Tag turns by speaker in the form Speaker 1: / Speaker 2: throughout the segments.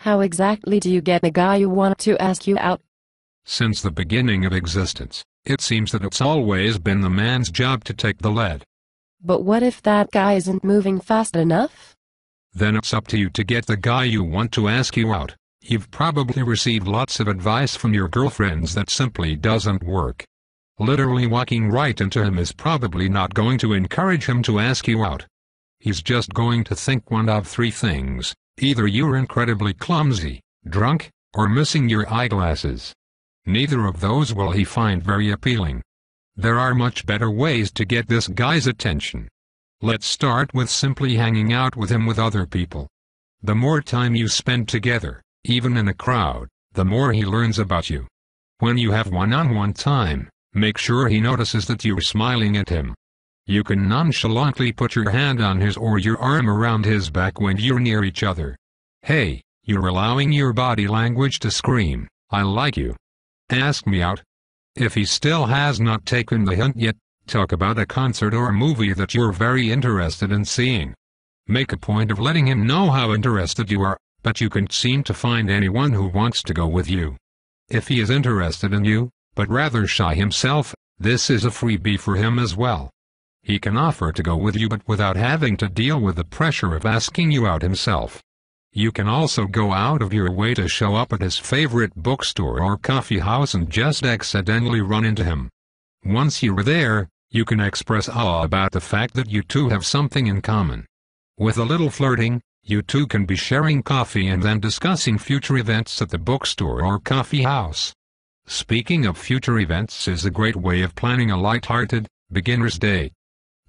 Speaker 1: How exactly do you get the guy you want to ask you out?
Speaker 2: Since the beginning of existence, it seems that it's always been the man's job to take the lead.
Speaker 1: But what if that guy isn't moving fast enough?
Speaker 2: Then it's up to you to get the guy you want to ask you out. You've probably received lots of advice from your girlfriends that simply doesn't work. Literally walking right into him is probably not going to encourage him to ask you out. He's just going to think one of three things: either you're incredibly clumsy, drunk, or missing your eyeglasses. Neither of those will he find very appealing. There are much better ways to get this guy's attention. Let's start with simply hanging out with him with other people. The more time you spend together, even in a crowd, the more he learns about you. When you have one-on-one time, make sure he notices that you're smiling at him. You can nonchalantly put your hand on his or your arm around his back when you're near each other. Hey, you're allowing your body language to scream, "I like you. Ask me out." If he still has not taken the hint yet, talk about a concert or a movie that you're very interested in seeing. Make a point of letting him know how interested you are, but you can't seem to find anyone who wants to go with you. If he is interested in you, but rather shy himself, this is a freebie for him as well. He can offer to go with you but without having to deal with the pressure of asking you out himself. You can also go out of your way to show up at his favorite bookstore or coffee house and just accidentally run into him. Once you're there, you can express awe about the fact that you two have something in common. With a little flirting, you two can be sharing coffee and then discussing future events at the bookstore or coffee house. Speaking of future events is a great way of planning a light-hearted, beginner's date.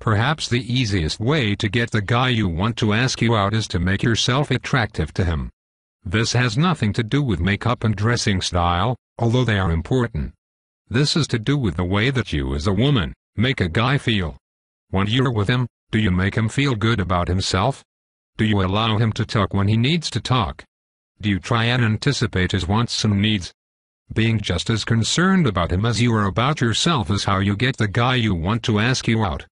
Speaker 2: Perhaps the easiest way to get the guy you want to ask you out is to make yourself attractive to him. This has nothing to do with makeup and dressing style, although they are important. This is to do with the way that you as a woman make a guy feel. When you're with him, do you make him feel good about himself? Do you allow him to talk when he needs to talk? Do you try and anticipate his wants and needs? Being just as concerned about him as you are about yourself is how you get the guy you want to ask you out.